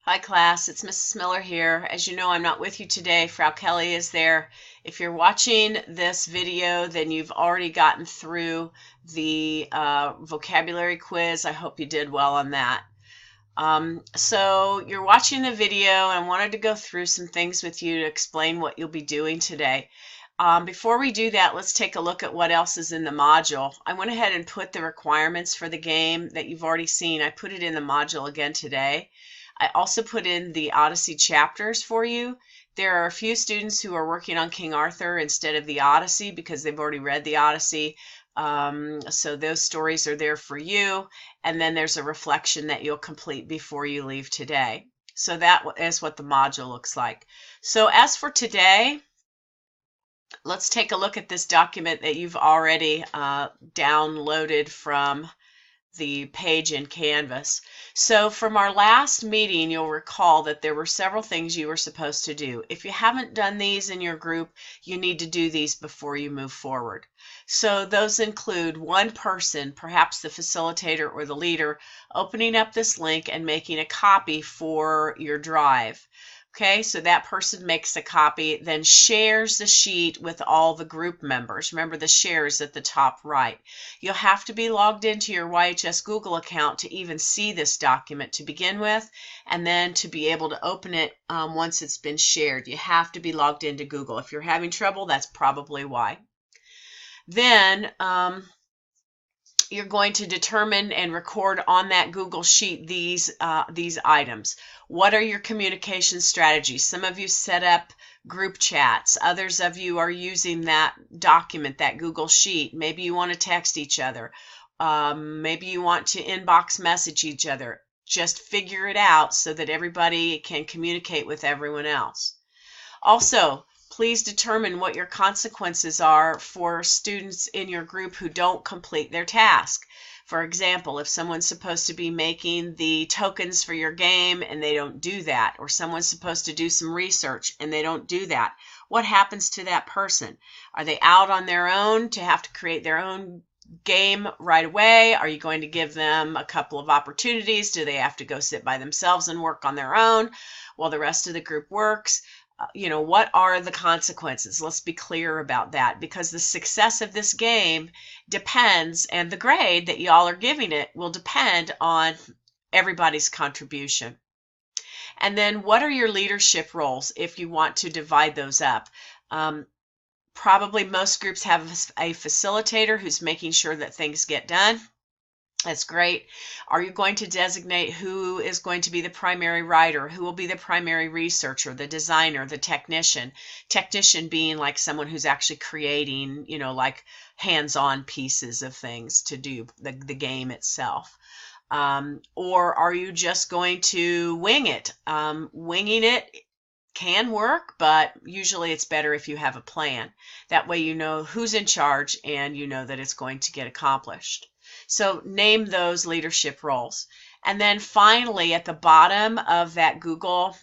Hi class, it's Mrs. Miller here. As you know, I'm not with you today. Frau Kelly is there. If you're watching this video, then you've already gotten through the vocabulary quiz. I hope you did well on that. So you're watching the video and I wanted to go through some things with you to explain what you'll be doing today. Before we do that, let's take a look at what else is in the module. I went ahead and put the requirements for the game that you've already seen. I put it in the module again today. I also put in the Odyssey chapters for you. There are a few students who are working on King Arthur instead of the Odyssey because they've already read the Odyssey. So those stories are there for you. And then there's a reflection that you'll complete before you leave today. So that is what the module looks like. So as for today, let's take a look at this document that you've already downloaded from the page in Canvas. So from our last meeting, you'll recall that there were several things you were supposed to do. If you haven't done these in your group, you need to do these before you move forward. So those include one person, perhaps the facilitator or the leader, opening up this link and making a copy for your drive. Okay, so that person makes a copy, then shares the sheet with all the group members. Remember, the share is at the top right. You'll have to be logged into your YHS Google account to even see this document to begin with, and then to be able to open it once it's been shared. You have to be logged into Google. If you're having trouble, that's probably why. Then you're going to determine and record on that Google Sheet these items. What are your communication strategies? Some of you set up group chats. Others of you are using that document, that Google Sheet. Maybe you want to text each other. Maybe you want to inbox message each other. Just figure it out so that everybody can communicate with everyone else. Also, please determine what your consequences are for students in your group who don't complete their task. For example, if someone's supposed to be making the tokens for your game and they don't do that, or someone's supposed to do some research and they don't do that, what happens to that person? Are they out on their own to have to create their own game right away? Are you going to give them a couple of opportunities? Do they have to go sit by themselves and work on their own while the rest of the group works? What are the consequences? Let's be clear about that, because the success of this game depends, and the grade that y'all are giving it will depend on everybody's contribution. And then what are your leadership roles if you want to divide those up? Probably most groups have a facilitator who's making sure that things get done. That's great. Are you going to designate who is going to be the primary writer? Who will be the primary researcher, the designer, the technician? Technician being like someone who's actually creating, like hands-on pieces of things to do the game itself. Or are you just going to wing it? Winging it can work, but usually it's better if you have a plan. That way you know who's in charge and you know that it's going to get accomplished. So name those leadership roles. And then finally, at the bottom of that Google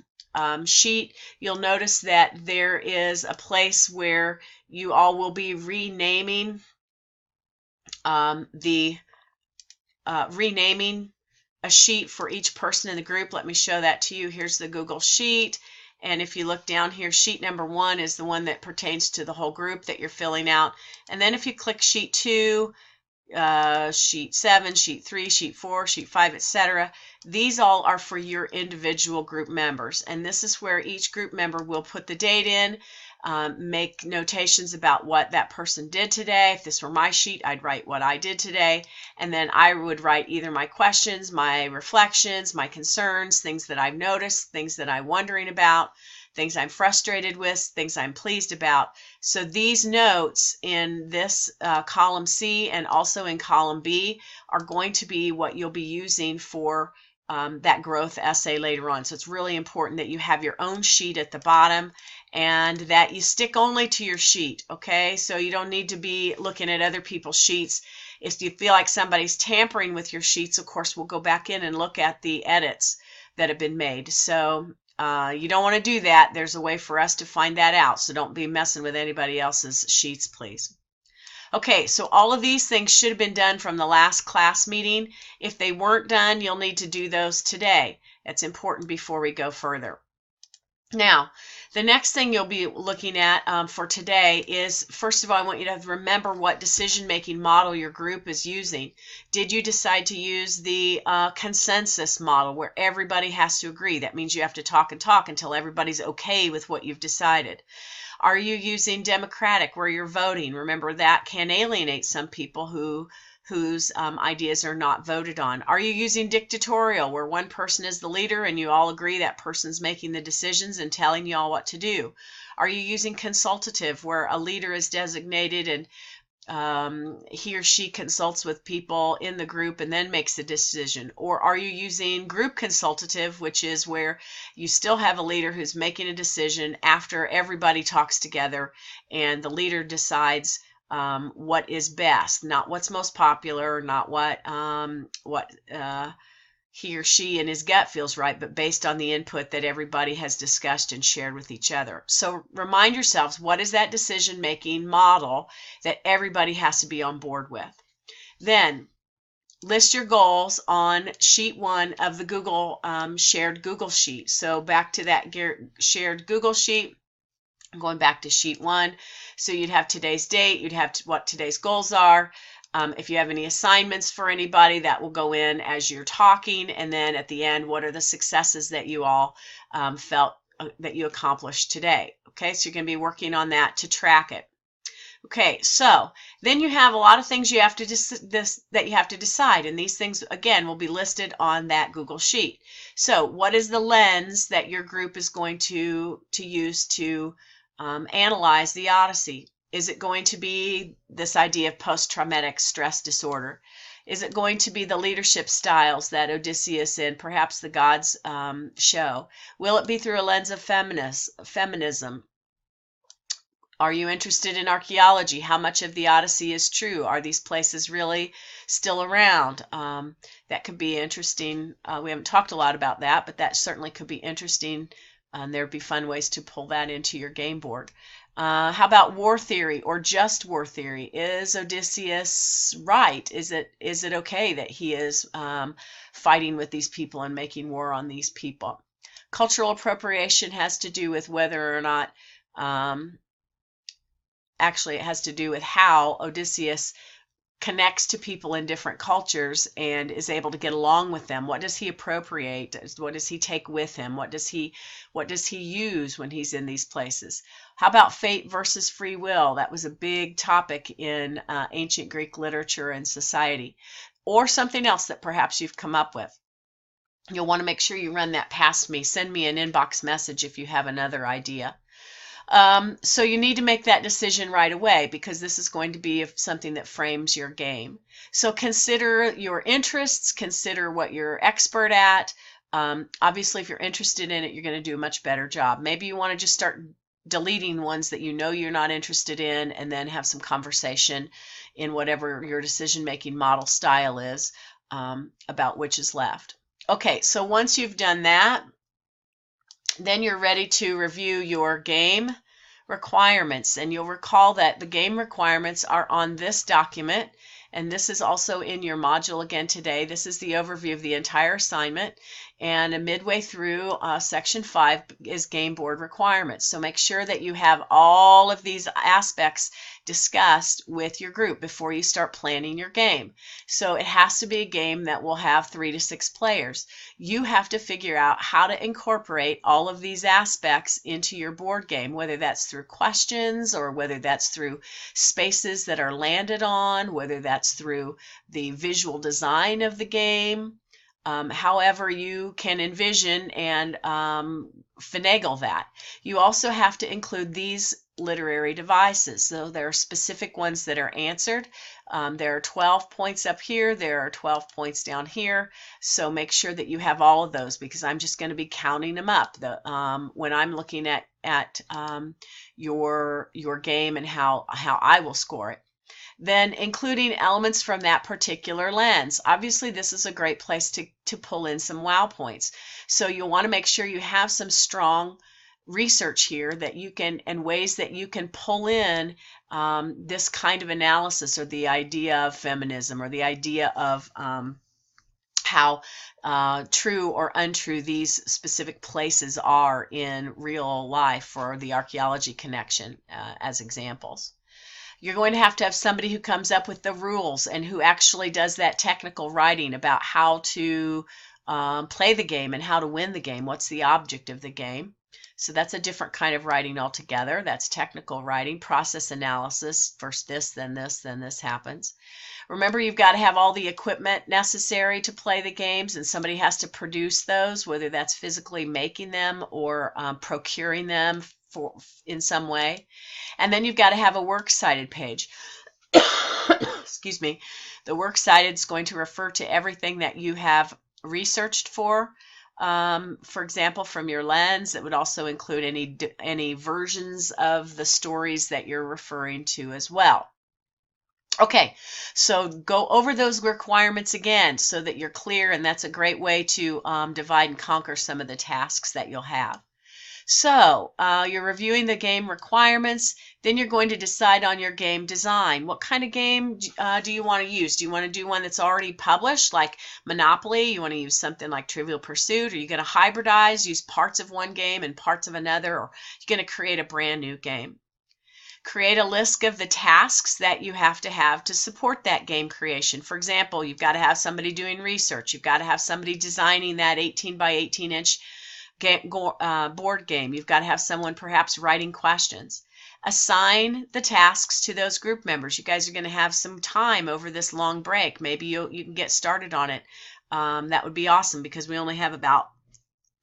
sheet, you'll notice that there is a place where you all will be renaming renaming a sheet for each person in the group. Let me show that to you. Here's the Google Sheet. And if you look down here, sheet number 1 is the one that pertains to the whole group that you're filling out. And then if you click sheet 2, sheet 7, sheet 3, sheet 4, sheet 5, etc. These all are for your individual group members, and this is where each group member will put the date in, make notations about what that person did today. If this were my sheet, I'd write what I did today, and then I would write either my questions, my reflections, my concerns, things that I've noticed, things that I'm wondering about, things I'm frustrated with, things I'm pleased about. So these notes in this column C and also in column B are going to be what you'll be using for that growth essay later on. So it's really important that you have your own sheet at the bottom and that you stick only to your sheet, okay? So you don't need to be looking at other people's sheets. If you feel like somebody's tampering with your sheets, of course, we'll go back in and look at the edits that have been made. So you don't want to do that. There's a way for us to find that out, so don't be messing with anybody else's sheets, please. Okay, so all of these things should have been done from the last class meeting. If they weren't done, you'll need to do those today. It's important before we go further. Now, the next thing you'll be looking at for today is, first of all, I want you to remember what decision-making model your group is using. Did you decide to use the consensus model where everybody has to agree? That means you have to talk and talk until everybody's okay with what you've decided. Are you using democratic where you're voting? Remember, that can alienate some people whose ideas are not voted on. Are you using dictatorial where one person is the leader and you all agree that person's making the decisions and telling you all what to do? Are you using consultative where a leader is designated and he or she consults with people in the group and then makes the decision? Or are you using group consultative, which is where you still have a leader who's making a decision after everybody talks together and the leader decides what is best, not what's most popular, not what he or she in his gut feels right, but based on the input that everybody has discussed and shared with each other. So remind yourselves, what is that decision-making model that everybody has to be on board with? Then list your goals on sheet 1 of the Google shared Google sheet. So back to that shared Google sheet. I'm going back to sheet 1. So you'd have today's date, you'd have what today's goals are. If you have any assignments for anybody, that will go in as you're talking. And then at the end, what are the successes that you all felt that you accomplished today? Okay, so you're going to be working on that to track it. Okay, so then you have a lot of things you have to that you have to decide, and these things again will be listed on that Google sheet. So what is the lens that your group is going to use to analyze the Odyssey? Is it going to be this idea of post-traumatic stress disorder? Is it going to be the leadership styles that Odysseus and perhaps the gods show? Will it be through a lens of feminism? Are you interested in archaeology? How much of the Odyssey is true? Are these places really still around? That could be interesting. We haven't talked a lot about that, but that certainly could be interesting. There'd be fun ways to pull that into your game board. How about war theory or just war theory? Is Odysseus right? Is it okay that he is fighting with these people and making war on these people? Cultural appropriation has to do with whether or not, actually it has to do with how Odysseus connects to people in different cultures and is able to get along with them. What does he appropriate? What does he take with him? What does he use when he's in these places? How about fate versus free will? That was a big topic in ancient Greek literature and society. Or something else that perhaps you've come up with. You'll want to make sure you run that past me. Send me an inbox message if you have another idea. So you need to make that decision right away because this is going to be something that frames your game. So consider your interests, consider what you're expert at. Obviously, if you're interested in it, you're going to do a much better job. Maybe you want to just start deleting ones that you know you're not interested in and then have some conversation in whatever your decision-making model style is about which is left. Okay, so once you've done that, then you're ready to review your game requirements. And you'll recall that the game requirements are on this document. And this is also in your module again today. This is the overview of the entire assignment. And midway through section 5 is game board requirements. So make sure that you have all of these aspects discussed with your group before you start planning your game. So it has to be a game that will have 3 to 6 players. You have to figure out how to incorporate all of these aspects into your board game, whether that's through questions or whether that's through spaces that are landed on, whether that's through the visual design of the game. However you can envision and finagle that. You also have to include these literary devices. So there are specific ones that are answered. There are 12 points up here. There are 12 points down here. So make sure that you have all of those because I'm just going to be counting them up when I'm looking at your game and how I will score it. Then including elements from that particular lens. Obviously, this is a great place to pull in some wow points. So you'll want to make sure you have some strong research here that you can, and ways that you can pull in this kind of analysis or the idea of feminism or the idea of how true or untrue these specific places are in real life for the archaeology connection as examples. You're going to have somebody who comes up with the rules and who actually does that technical writing about how to play the game and how to win the game. What's the object of the game? So that's a different kind of writing altogether. That's technical writing, process analysis. First this, then this happens. Remember, you've got to have all the equipment necessary to play the games, and somebody has to produce those, whether that's physically making them or procuring them in some way. And then you've got to have a works cited page. Excuse me. The works cited is going to refer to everything that you have researched for example, from your lens. It would also include any versions of the stories that you're referring to as well. Okay, so go over those requirements again so that you're clear, and that's a great way to divide and conquer some of the tasks that you'll have. So you're reviewing the game requirements, then you're going to decide on your game design. What kind of game do you want to use? Do you want to do one that's already published, like Monopoly? You want to use something like Trivial Pursuit? Are you going to hybridize, use parts of one game and parts of another, or you're going to create a brand new game? Create a list of the tasks that you have to support that game creation. For example, you've got to have somebody doing research. You've got to have somebody designing that 18 by 18 inch board game. You've got to have someone perhaps writing questions. Assign the tasks to those group members. You guys are going to have some time over this long break. Maybe you can get started on it. That would be awesome, because we only have about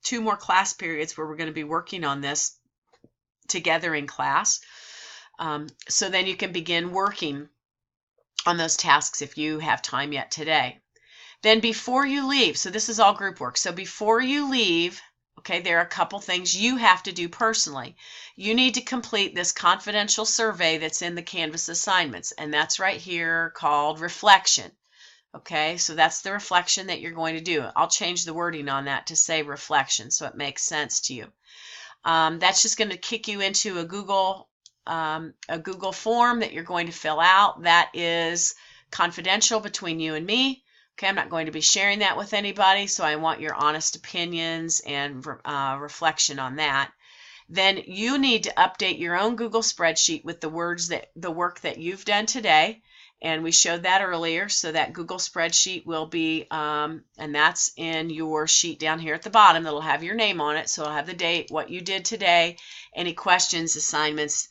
2 more class periods where we're going to be working on this together in class. So then you can begin working on those tasks if you have time yet today. Then before you leave, so this is all group work. So before you leave, okay, there are a couple things you have to do personally. You need to complete this confidential survey that's in the Canvas assignments, and that's right here called reflection. Okay, so that's the reflection that you're going to do. I'll change the wording on that to say reflection so it makes sense to you. That's just going to kick you into a Google form that you're going to fill out. That is confidential between you and me. Okay, I'm not going to be sharing that with anybody, so I want your honest opinions and reflection on that. Then you need to update your own Google spreadsheet with the work that you've done today, and we showed that earlier. So that Google spreadsheet will be, and that's in your sheet down here at the bottom. That'll have your name on it, so it'll have the date, what you did today, any questions, assignments,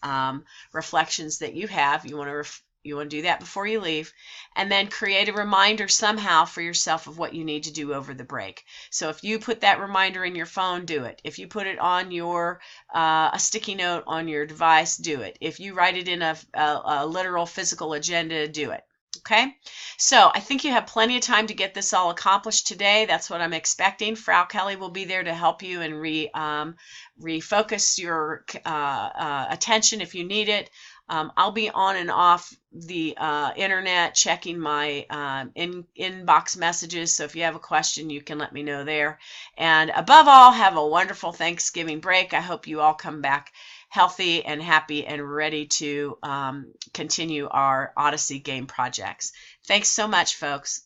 reflections that you have. You want to do that before you leave, and then create a reminder somehow for yourself of what you need to do over the break. So if you put that reminder in your phone, do it. If you put it on your a sticky note on your device, do it. If you write it in a literal physical agenda, do it. Okay, so I think you have plenty of time to get this all accomplished today. That's what I'm expecting. Frau Kelly will be there to help you and refocus your attention if you need it. I'll be on and off the internet checking my inbox messages, so if you have a question, you can let me know there. And above all, have a wonderful Thanksgiving break. I hope you all come back healthy and happy and ready to continue our Odyssey game projects. Thanks so much, folks.